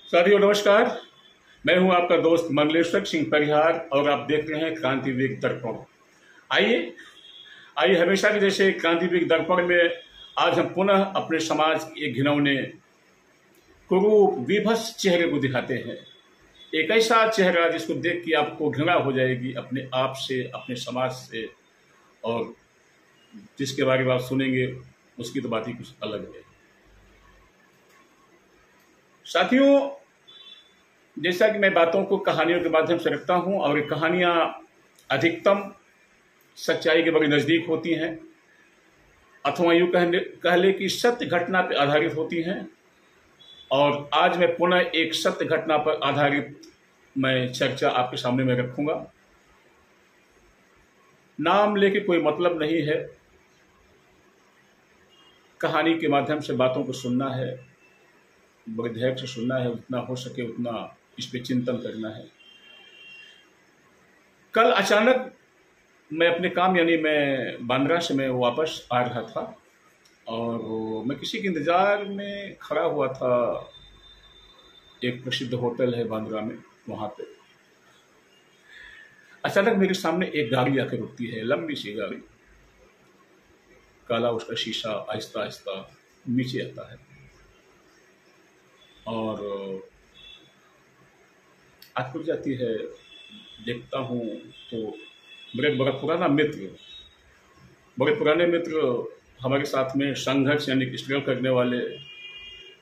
साथियों नमस्कार। मैं हूं आपका दोस्त मंगलेश्वर सिंह परिहार और आप देख रहे हैं क्रांतिवीर दर्पण। आइए आइए हमेशा की जैसे क्रांतिवीर दर्पण में आज हम पुनः अपने समाज के घिनौने कुरूप विभत्स चेहरे को दिखाते हैं। एक ऐसा चेहरा जिसको देख के आपको घृणा हो जाएगी अपने आप से, अपने समाज से, और जिसके बारे में आप सुनेंगे उसकी तो बात ही कुछ अलग है। साथियों, जैसा कि मैं बातों को कहानियों के माध्यम से रखता हूं और ये कहानियां अधिकतम सच्चाई के बड़े नज़दीक होती हैं अथवा यूँ कह ले कि सत्य घटना पर आधारित होती हैं। और आज मैं पुनः एक सत्य घटना पर आधारित मैं चर्चा आपके सामने में रखूंगा। नाम लेके कोई मतलब नहीं है, कहानी के माध्यम से बातों को सुनना है, बड़े धैर्य से सुनना है, उतना हो सके उतना इस पे चिंतन करना है। कल अचानक मैं अपने काम यानी मैं बांद्रा से मैं वापस आ रहा था और मैं किसी के इंतज़ार में खड़ा हुआ था। एक प्रसिद्ध होटल है बांद्रा में, वहाँ पे अचानक मेरे सामने एक गाड़ी आकर रुकती है, लंबी सी गाड़ी, काला उसका शीशा आहिस्ता आहिस्ता नीचे आता है और आँख खुल जाती है। देखता हूँ तो मेरे बड़ा पुराना मित्र, बड़े पुराने मित्र हमारे साथ में संघर्ष यानी स्ट्रगल करने वाले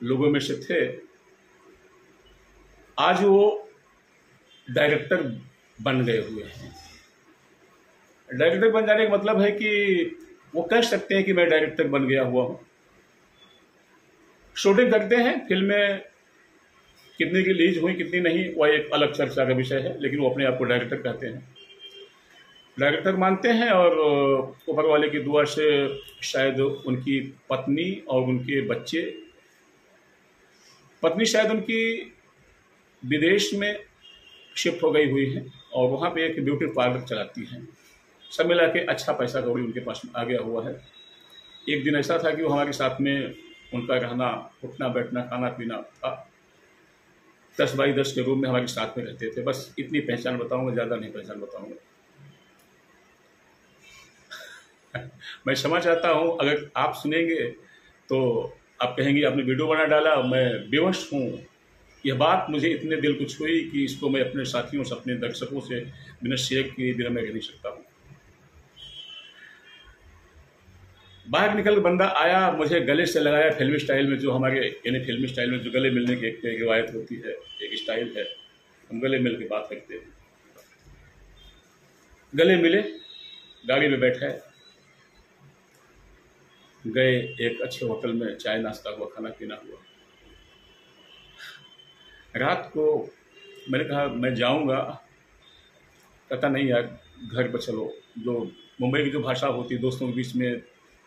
लोगों में से थे। आज वो डायरेक्टर बन गए हुए हैं। डायरेक्टर बन जाने का मतलब है कि वो कह सकते हैं कि मैं डायरेक्टर बन गया हुआ हूँ। शूटिंग करते हैं, फिल्में कितनी की रिलीज हुई कितनी नहीं वह एक अलग चर्चा का विषय है, लेकिन वो अपने आप को डायरेक्टर कहते हैं, डायरेक्टर मानते हैं। और ऊपर वाले की दुआ से शायद उनकी पत्नी और उनके बच्चे, पत्नी शायद उनकी विदेश में शिफ्ट हो गई हुई है और वहाँ पे एक ब्यूटी पार्लर चलाती हैं। सब मिला के अच्छा पैसा कौड़ी उनके पास आ गया हुआ है। एक दिन ऐसा था कि वो हमारे साथ में उनका रहना, उठना बैठना, खाना पीना था। 10 बाई 10 के रूम में हमारे साथ में रहते थे। बस इतनी पहचान बताऊंगा, ज़्यादा नहीं पहचान बताऊंगा। मैं क्षमा चाहता हूं, अगर आप सुनेंगे तो आप कहेंगे आपने वीडियो बना डाला, मैं बेवश हूं। यह बात मुझे इतने दिल को छुई कि इसको मैं अपने साथियों से, अपने दर्शकों से बिना शेयर किए बिना मैं कह नहीं सकता हूँ। बाहर निकल बंदा आया, मुझे गले से लगाया फिल्मी स्टाइल में, जो हमारे यानी फिल्मी स्टाइल में जो गले मिलने की एक रिवायत होती है, एक स्टाइल है, हम गले मिल के बात करते हैं। गले मिले, गाड़ी में बैठे गए, एक अच्छे होटल में चाय नाश्ता हुआ, खाना पीना हुआ। रात को मैंने कहा मैं जाऊंगा, कहता नहीं यार घर पर चलो। जो मुंबई की जो भाषा होती है दोस्तों के बीच में,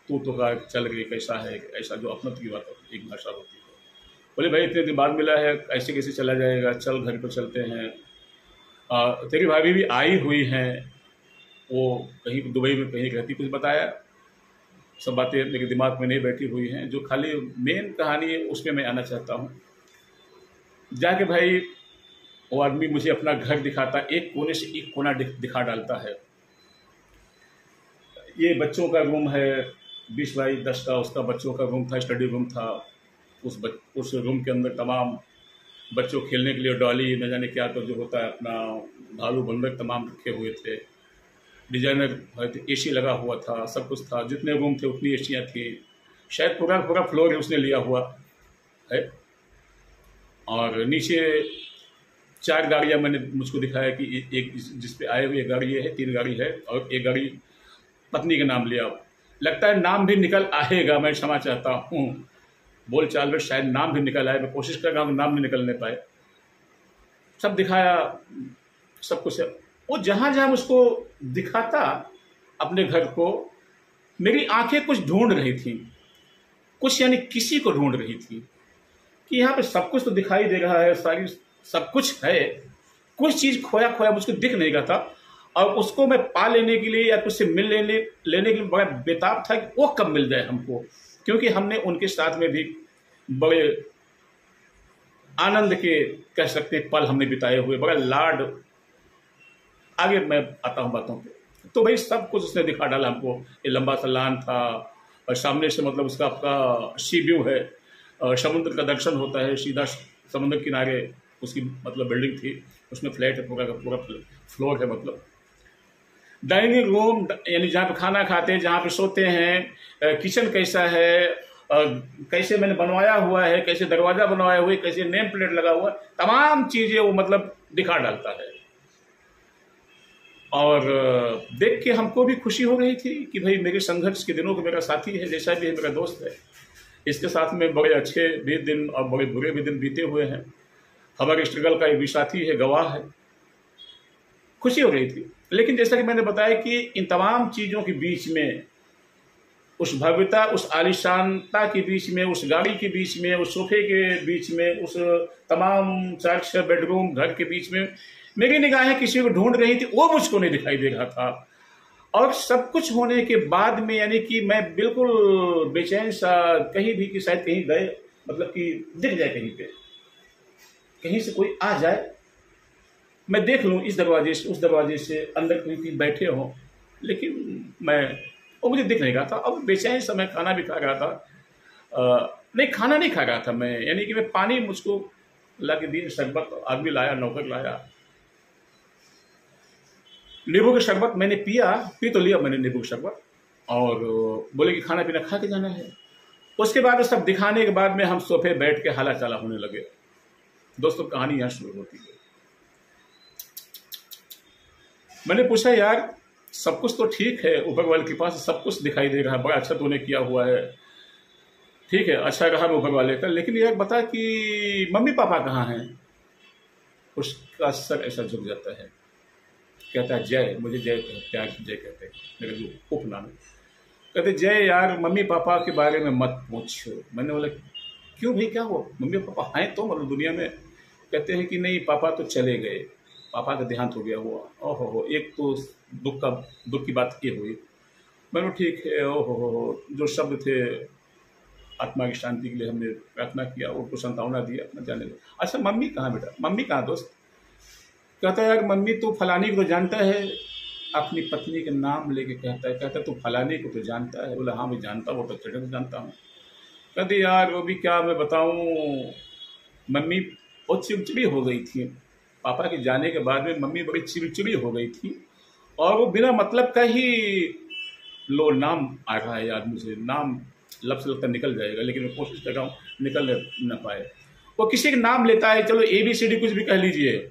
तू तो का चल गई, कैसा है, ऐसा जो अपनत्व की बात एक भाषा होती है। बोले भाई इतने दिन बाद मिला है, ऐसे कैसे चला जाएगा, चल घर पर चलते हैं। तेरी भाभी भी आई हुई हैं, वो कहीं दुबई में कहीं रहती, कुछ बताया। सब बातें मेरे दिमाग में नहीं बैठी हुई हैं। जो खाली मेन कहानी है उसमें मैं आना चाहता हूँ। जाके भाई वो आदमी मुझे अपना घर दिखाता, एक कोने से एक कोना दिखा डालता है। ये बच्चों का रूम है 20 बाई 10 का, उसका बच्चों का रूम था, स्टडी रूम था। उस रूम के अंदर तमाम बच्चों खेलने के लिए डॉली, न जाने क्या तो जो होता है अपना भालू बंदर तमाम रखे हुए थे। डिजाइनर एसी लगा हुआ था, सब कुछ था। जितने रूम थे उतनी एसियाँ थी। शायद पूरा फ्लोर उसने लिया हुआ है। और नीचे 4 गाड़ियाँ मैंने मुझको दिखाया कि एक जिस पे आए हुए गाड़ी ये है, 3 गाड़ी है और एक गाड़ी पत्नी का नाम लिया। लगता है नाम भी निकल आएगा, मैं क्षमा चाहता हूँ, बोल चाल में शायद नाम भी निकल आए। मैं कोशिश कर रहा हूँ, नाम नहीं निकलने पाए। सब दिखाया, सब कुछ। वो जहाँ जहाँ मुझको दिखाता अपने घर को, मेरी आंखें कुछ ढूंढ रही थी, कुछ यानी किसी को ढूंढ रही थी कि यहाँ पे सब कुछ तो दिखाई दे रहा है, सारी सब कुछ है, कुछ चीज़ खोया खोया मुझको दिख नहीं रहा था। और उसको मैं पा लेने के लिए या कुछ से मिल लेने के लिए बड़ा बेताब था कि वो कब मिल जाए हमको, क्योंकि हमने उनके साथ में भी बड़े आनंद के कह सकते हैं पल हमने बिताए हुए, बड़ा लाड। आगे मैं आता हूँ बातों पे। तो भाई सब कुछ उसने दिखा डाला हमको। ये लंबा सा लान था और सामने से मतलब उसका आपका सी व्यू है, समुद्र का दर्शन होता है सीधा समुद्र किनारे। उसकी मतलब बिल्डिंग थी, उसमें फ्लैट है, पूरा का पूरा फ्लोर है। मतलब डाइनिंग रूम यानी जहाँ पे खाना खाते हैं, जहाँ पे सोते हैं, किचन कैसा है, कैसे मैंने बनवाया हुआ है, कैसे दरवाजा बनवाया हुआ है, कैसे नेम प्लेट लगा हुआ है, तमाम चीजें वो मतलब दिखा डालता है। और देख के हमको भी खुशी हो रही थी कि भाई मेरे संघर्ष के दिनों को मेरा साथी है, जैसा भी है मेरा दोस्त है। इसके साथ में बड़े अच्छे भी दिन और बड़े बुरे भी दिन बीते हुए हैं। हमारे स्ट्रगल का एक भी साथी है, गवाह है। खुशी हो रही थी। लेकिन जैसा कि मैंने बताया कि इन तमाम चीज़ों के बीच में, उस भव्यता, उस आलिशानता के बीच में, उस गाड़ी के बीच में, उस सोफे के बीच में, उस तमाम 4-6 बेडरूम घर के बीच में मेरी निगाहें किसी को ढूंढ रही थी, वो मुझको नहीं दिखाई दे रहा था। और सब कुछ होने के बाद में यानी कि मैं बिल्कुल बेचैन सा, कहीं भी कि शायद कहीं गए, मतलब कि दिख जाए कहीं पे, कहीं से कोई आ जाए, मैं देख लूँ इस दरवाजे से उस दरवाजे से, अंदर कहीं बैठे हों, लेकिन मैं वो मुझे दिख नहीं रहा था। अब बेचैन सा मैं खाना भी खा रहा था, नहीं खाना नहीं खा रहा था मैं, यानी कि मैं पानी मुझको ला के दिए, शरबत आदमी लाया, नौकर लाया, नींबू का शरबत मैंने पिया, पी तो लिया मैंने नींबू का शरबत, और बोले कि खाना पीना खा के जाना है। उसके बाद सब दिखाने के बाद में हम सोफे बैठ के हाला चाला होने लगे। दोस्तों कहानी यहाँ शुरू होती है। मैंने पूछा यार सब कुछ तो ठीक है, ऊपर वाले के पास सब कुछ दिखाई दे रहा है, बड़ा अच्छा तूने किया हुआ है, ठीक है, अच्छा रहा ऊपर वाले का, लेकिन यार बता कि मम्मी पापा कहाँ हैं? उसका सर ऐसा झुक जाता है, कहता है जय, मुझे जय प्यार की जय कहते हैं, मेरे जो उपनाम है। कहते जय यार मम्मी पापा के बारे में मत पूछो। मैंने बोला क्यों भाई, क्या हुआ? मम्मी पापा हैं तो मतलब दुनिया में? कहते हैं कि नहीं पापा तो चले गए, पापा का देहांत हो गया हुआ। ओहो, एक तो दुख की बात ये हुई। मैंने ठीक है, ओहो, जो शब्द थे आत्मा की शांति के लिए हमने प्रार्थना किया, उनको संतावना दिया, अपना जाने दो। अच्छा मम्मी कहाँ बेटा? मम्मी कहाँ दोस्त? कहता है यार मम्मी तू फलानी को तो जानता है, अपनी पत्नी के नाम लेके कहता है, कहता तू फलानी को तो जानता है? बोला हाँ मैं जानता हूँ, तो चढ़े जानता हूँ। कहते यार वो भी क्या मैं बताऊँ, मम्मी बहुत चिड़चिड़ी हो गई थी, पापा के जाने के बाद में मम्मी बड़ी चिड़चिड़ी हो गई थी, और वो बिना मतलब का ही लो नाम आ रहा है यार, मुझे नाम लब से लगता निकल जाएगा, लेकिन मैं कोशिश कर रहा हूँ निकल न पाए। वो किसी का नाम लेता है, चलो ABCD कुछ भी कह लीजिए,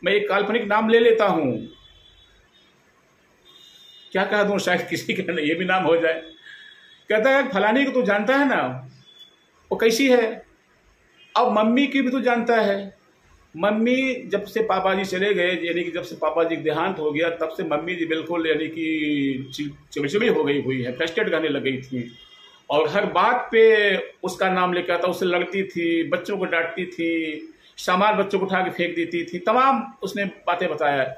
मैं एक काल्पनिक नाम ले लेता हूँ, क्या कह दूँ, शायद किसी का ये भी नाम हो जाए। कहता है फलानी को तू जानता है ना, वो कैसी है? अब मम्मी की भी तू जानता है। मम्मी जब से पापा जी चले गए, यानी कि जब से पापा जी देहांत हो गया, तब से मम्मी जी बिल्कुल यानी कि चिड़चिड़ी हो गई हुई है, फ्रस्ट्रेट करने लग गई थी, और हर बात पे उसका नाम लेकर आता, उससे लड़ती थी, बच्चों को डांटती थी, सामान बच्चों को उठा के फेंक देती थी, तमाम उसने बातें बताया।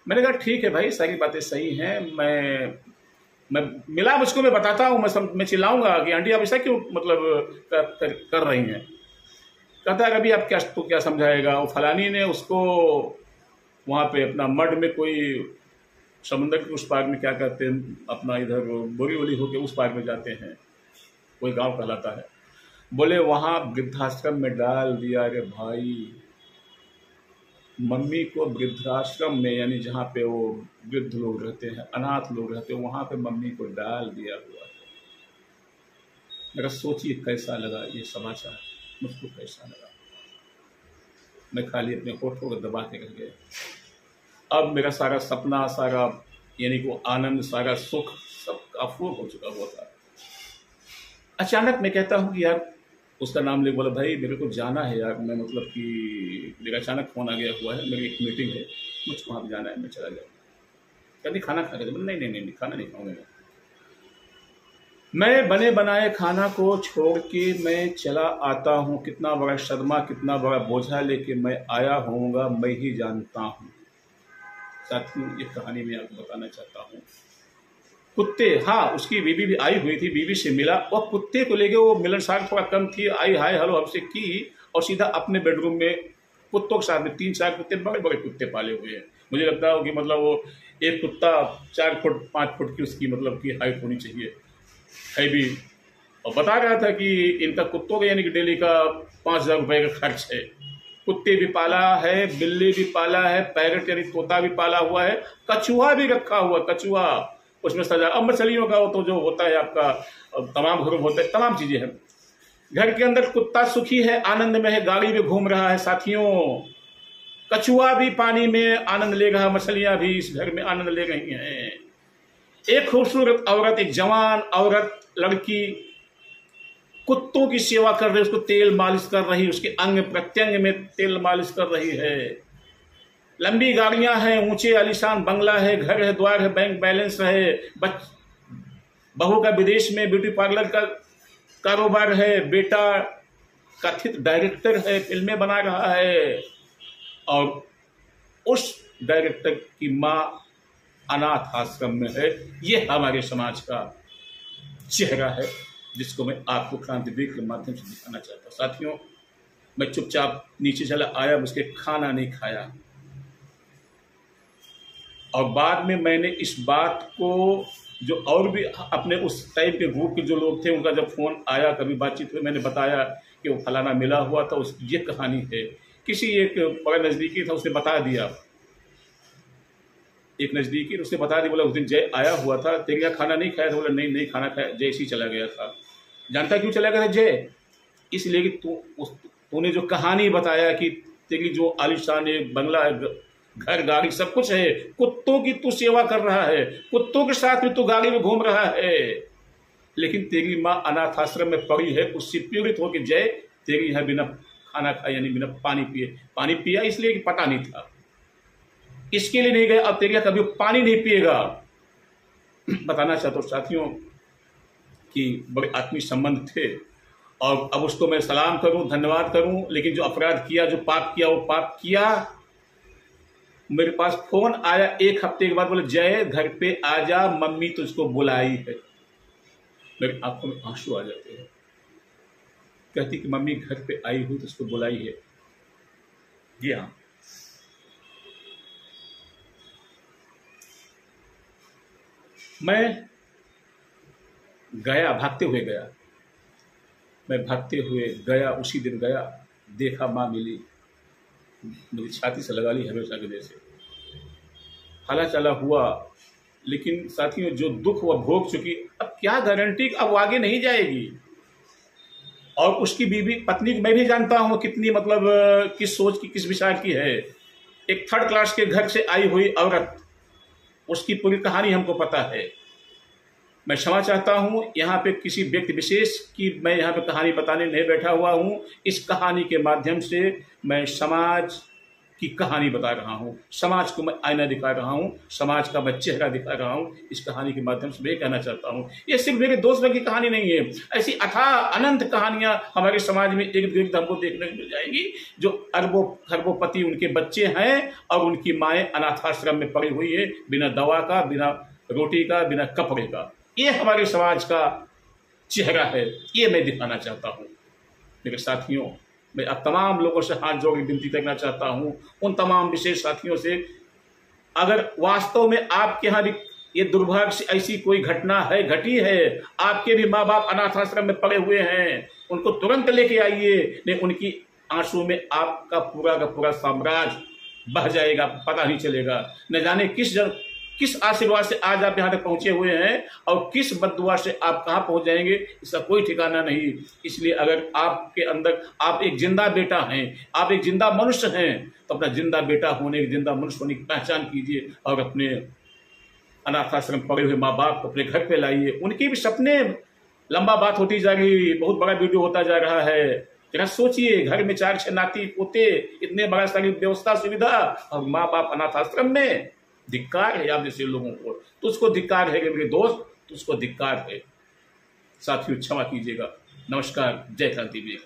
मैंने कहा ठीक है भाई, सारी बातें सही हैं, मैं मिला मुझको, मैं बताता हूँ, मैं चिल्लाऊंगा कि आंटी आप ऐसा क्यों मतलब कर रही हैं। कहता है अभी आप क्या समझाएगा। वो फलानी ने उसको वहाँ पे अपना मड में, कोई समुद्र के उस पार में क्या कहते हैं, अपना इधर बोरी वोरी होके उस पार में जाते हैं, कोई गांव कहलाता है, बोले वहाँ वृद्धाश्रम में डाल दिया। अरे भाई, मम्मी को वृद्धाश्रम में, यानी जहाँ पे वो वृद्ध लोग रहते हैं, अनाथ लोग रहते हैं, वहाँ पे मम्मी को डाल दिया हुआ है। मेरा सोचिए कैसा लगा ये समाचार, मुझको कैसा लगा। मैं खाली अपने होठों को दबा के रह गया। अब मेरा सारा सपना, सारा यानी कि वो आनंद, सारा सुख सब अफूर हो चुका हुआ था। अचानक मैं कहता हूँ कि यार उसका नाम ले, बोला भाई मेरे को जाना है यार, मैं मतलब कि मेरा अचानक फ़ोन आ गया हुआ है, मेरी एक मीटिंग है, मुझको वहाँ पर जाना है, मैं चला जाऊँगा। कहती खाना खा के? नहीं नहीं नहीं, खाना नहीं खाऊंगा मैं बने बनाए खाना को छोड़ के मैं चला आता हूँ। कितना बड़ा सदमा, कितना बड़ा बोझा लेके मैं आया होऊंगा, मैं ही जानता हूँ। साथियों ये कहानी मैं आपको बताना चाहता हूँ। कुत्ते, हाँ उसकी बीवी भी आई हुई थी, बीवी से मिला, और कुत्ते को लेके वो मिलनसार थोड़ा कम थी, आई हाय हेलो हमसे की, और सीधा अपने बेडरूम में कुत्तों के साथ में 3-4 कुत्ते, बड़े बड़े कुत्ते पाले हुए हैं। मुझे लगता है कि मतलब वो एक कुत्ता 4 फुट 5 फुट की उसकी मतलब की हाइट होनी चाहिए, है भी। और बता रहा था कि इनका कुत्तों का यानी कि डेली का 5,000 रुपये का खर्च है। कुत्ते भी पाला है, बिल्ली भी पाला है, पैरट यानी तोता भी पाला हुआ है, कछुआ भी रखा हुआ, कछुआ उसमें सजा। अब मछलियों का वो तो जो होता है आपका तमाम घरों में होता है, तमाम चीजें हैं। घर के अंदर कुत्ता सुखी है, आनंद में है, गाड़ी में घूम रहा है साथियों। कछुआ भी पानी में आनंद ले रहा, मछलियां भी इस घर में आनंद ले रही हैं। एक खूबसूरत औरत, एक जवान औरत, लड़की कुत्तों की सेवा कर रही, उसको तेल मालिश कर रही, उसके अंग प्रत्यंग में तेल मालिश कर रही है। लंबी गाड़ियां हैं, ऊंचे आलीशान बंगला है, घर है, द्वार है, बैंक बैलेंस है, बहू का विदेश में ब्यूटी पार्लर का कारोबार है, बेटा कथित डायरेक्टर है, फिल्में बना रहा है, और उस डायरेक्टर की मां अनाथ आश्रम में है। ये हमारे समाज का चेहरा है जिसको मैं आपको क्रांतिवीर के माध्यम से दिखाना चाहता हूँ। साथियों, मैं चुपचाप नीचे चला आया, उसके खाना नहीं खाया, और बाद में मैंने इस बात को जो और भी अपने उस टाइम के ग्रुप के जो लोग थे उनका जब फोन आया, कभी बातचीत हुई, मैंने बताया कि वो फलाना मिला हुआ था, उस ये कहानी है। किसी एक बड़ा नजदीकी था, उसने बता दिया, एक नजदीकी उसने बता दिया, बोला उस दिन जय आया हुआ था, तेरे यहाँ खाना नहीं खाया था? बोला नहीं खाना खाया, जय इसी चला गया था। जानता क्यों चला गया था जय? इसलिए कि तूने जो कहानी बताया कि तेरी जो आलिशान बंगला है, घर गाड़ी सब कुछ है, कुत्तों की तू सेवा कर रहा है, कुत्तों के साथ में तू गाड़ी में घूम रहा है, लेकिन तेरी माँ अनाथ आश्रम में पड़ी है, उससे पीड़ित होकर जय तेरी यहाँ बिना खाना खाए यानी बिना पानी पिया इसलिए कि पता नहीं था, इसके लिए नहीं गया। अब तेरी कभी पानी नहीं पिएगा। बताना चाहता हूँ साथियों कि बड़े आत्मीय संबंध थे, और अब उसको मैं सलाम करूं, धन्यवाद करूं, लेकिन जो अपराध किया, जो पाप किया, वो पाप किया। मेरे पास फोन आया 1 हफ्ते के बाद, बोले जय घर पे आजा, मम्मी तुझको बुलाई है। मेरी आंखों में आंसू आ जाते हैं। कहती कि मम्मी घर पे आई हुई, तुझको बुलाई है। जी हाँ, मैं गया, भागते हुए गया, मैं भागते हुए गया, उसी दिन गया, देखा माँ मिली, मेरी छाती से लगा ली हमेशा के जैसे। हाला चला हुआ, लेकिन साथियों जो दुख वह भोग चुकी, अब क्या गारंटी अब आगे नहीं जाएगी। और उसकी बीवी पत्नी मैं भी जानता हूँ कितनी मतलब किस सोच की, किस विचार की है। एक 3rd क्लास के घर से आई हुई औरत, उसकी पूरी कहानी हमको पता है। मैं क्षमा चाहता हूं, यहाँ पे किसी व्यक्ति विशेष की मैं यहाँ पे कहानी बताने नहीं बैठा हुआ हूं। इस कहानी के माध्यम से मैं समाज की कहानी बता रहा हूं, समाज को मैं आईना दिखा रहा हूं, समाज का मैं चेहरा दिखा रहा हूं। इस कहानी के माध्यम से मैं कहना चाहता हूं, ये सिर्फ मेरे दोस्त की कहानी नहीं है, ऐसी अथाह अनंत कहानियां हमारे समाज में इर्द गिर्द हमको देखने को मिल जाएगी। जो अरबों खरबों उनके बच्चे हैं और उनकी माएँ अनाथाश्रम में पड़ी हुई है, बिना दवा का, बिना रोटी का, बिना कपड़े का। ये हमारे समाज का चेहरा है, ये मैं दिखाना चाहता हूँ। मेरे साथियों, मैं अब तमाम लोगों से हाथ जोड़ के विनती करना चाहता हूँ, उन तमाम विशेष साथियों से, अगर वास्तव में आपके यहाँ भी ये दुर्भाग्य से ऐसी कोई घटना है, घटी है, आपके भी माँ बाप अनाथ आश्रम में पड़े हुए हैं, उनको तुरंत लेके आइए, नहीं उनकी आंसू में आपका पूरा का पूरा साम्राज्य बह जाएगा, पता नहीं चलेगा। न जाने किस आशीर्वाद से आज आप यहाँ तक पहुंचे हुए हैं और किस बद्दुआ से आप कहाँ पहुंच जाएंगे, इसका कोई ठिकाना नहीं। इसलिए अगर आपके अंदर आप एक जिंदा बेटा हैं, आप एक जिंदा मनुष्य हैं, तो अपना जिंदा बेटा होने, जिंदा मनुष्य होने की पहचान कीजिए और अपने अनाथ आश्रम पड़े हुए माँ बाप को अपने घर पे लाइए। उनके भी सपने, लंबा बात होती जा रही, बहुत बड़ा वीडियो होता जा रहा है। जरा सोचिए, घर में 4-6 नाती पोते, इतने बड़ा सारी व्यवस्था सुविधा, और माँ बाप अनाथ आश्रम में। धिक्कार है आप जैसे लोगों को, तुझको धिक्कार है मेरे दोस्त, तुझको धिक्कार है। साथियों क्षमा कीजिएगा। नमस्कार, जय क्रांतिवीर।